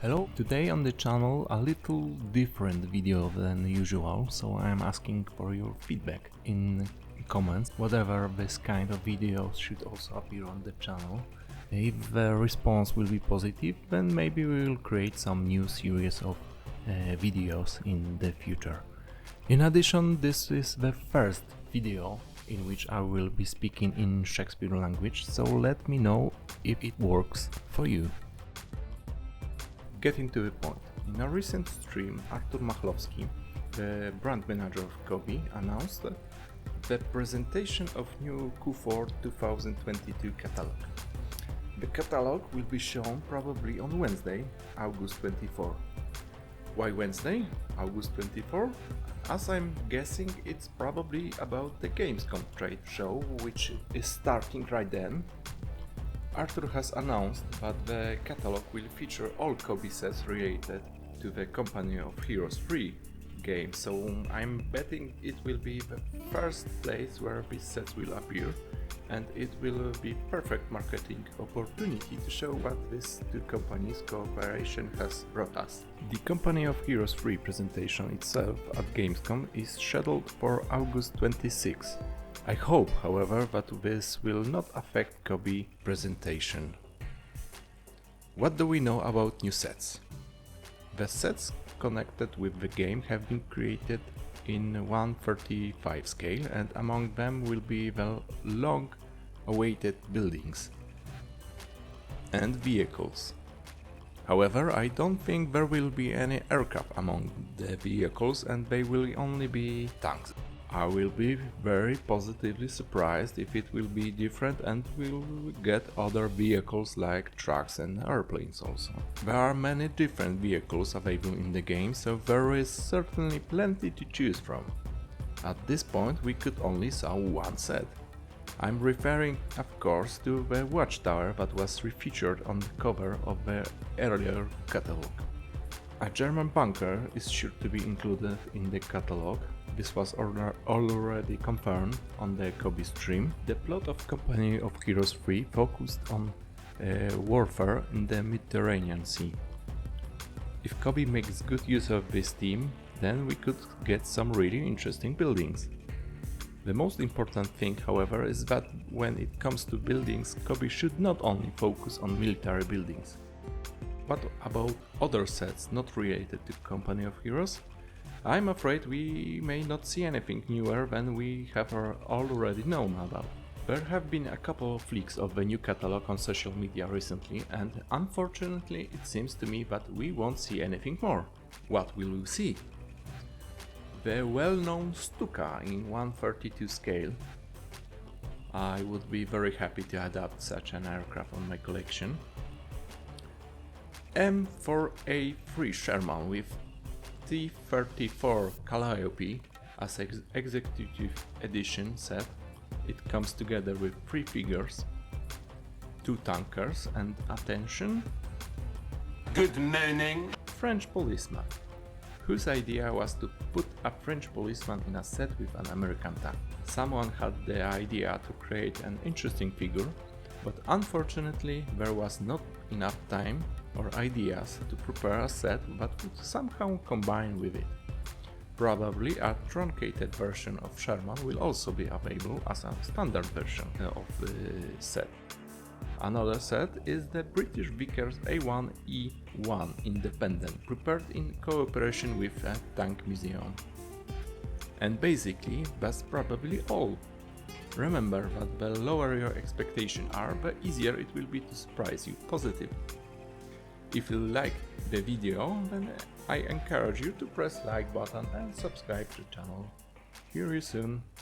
Hello, today on the channel a little different video than usual, so I am asking for your feedback in comments. Whatever this kind of videos should also appear on the channel. If the response will be positive, then maybe we will create some new series of videos in the future. In addition, this is the first video in which I will be speaking in Shakespeare language, so let me know if it works for you. Getting to the point. In a recent stream, Artur Machlowski, the brand manager of COBI, announced the presentation of new Q4 2022 catalog. The catalog will be shown probably on Wednesday, August 24. Why Wednesday, August 24? As I'm guessing, it's probably about the Gamescom trade show, which is starting right then. Artur has announced that the catalog will feature all COBI sets related to the Company of Heroes 3 game, so I'm betting it will be the first place where these sets will appear, and it will be perfect marketing opportunity to show what these two companies' cooperation has brought us. The Company of Heroes 3 presentation itself at Gamescom is scheduled for August 26. I hope, however, that this will not affect COBI presentation. What do we know about new sets? The sets connected with the game have been created in 1/35 scale, and among them will be the long-awaited buildings and vehicles. However, I don't think there will be any aircraft among the vehicles, and they will only be tanks. I will be very positively surprised if it will be different and we'll get other vehicles like trucks and airplanes also. There are many different vehicles available in the game, so there is certainly plenty to choose from. At this point we could only saw one set. I'm referring of course to the watchtower that was refeatured on the cover of the earlier catalog. A German bunker is sure to be included in the catalog. This was already confirmed on the COBI stream. The plot of Company of Heroes 3 focused on warfare in the Mediterranean Sea. If COBI makes good use of this theme, then we could get some really interesting buildings. The most important thing, however, is that when it comes to buildings, COBI should not only focus on military buildings. What about other sets not related to Company of Heroes? I'm afraid we may not see anything newer than we have already known about. There have been a couple of leaks of the new catalog on social media recently, and unfortunately it seems to me that we won't see anything more. What will we see? The well-known Stuka in 1/32 scale. I would be very happy to adopt such an aircraft on my collection. M4A3 Sherman with T-34 Calliope as executive edition set. It comes together with 3 figures, 2 tankers and, attention, good morning, French policeman, whose idea was to put a French policeman in a set with an American tank. Someone had the idea to create an interesting figure, but unfortunately there was not enough time or ideas to prepare a set that would somehow combine with it. Probably a truncated version of Sherman will also be available as a standard version of the set. Another set is the British Vickers A1E1 Independent, prepared in cooperation with a tank museum. And basically that's probably all. Remember that the lower your expectations are, the easier it will be to surprise you positively. If you like the video, then I encourage you to press like button and subscribe to the channel. See you soon.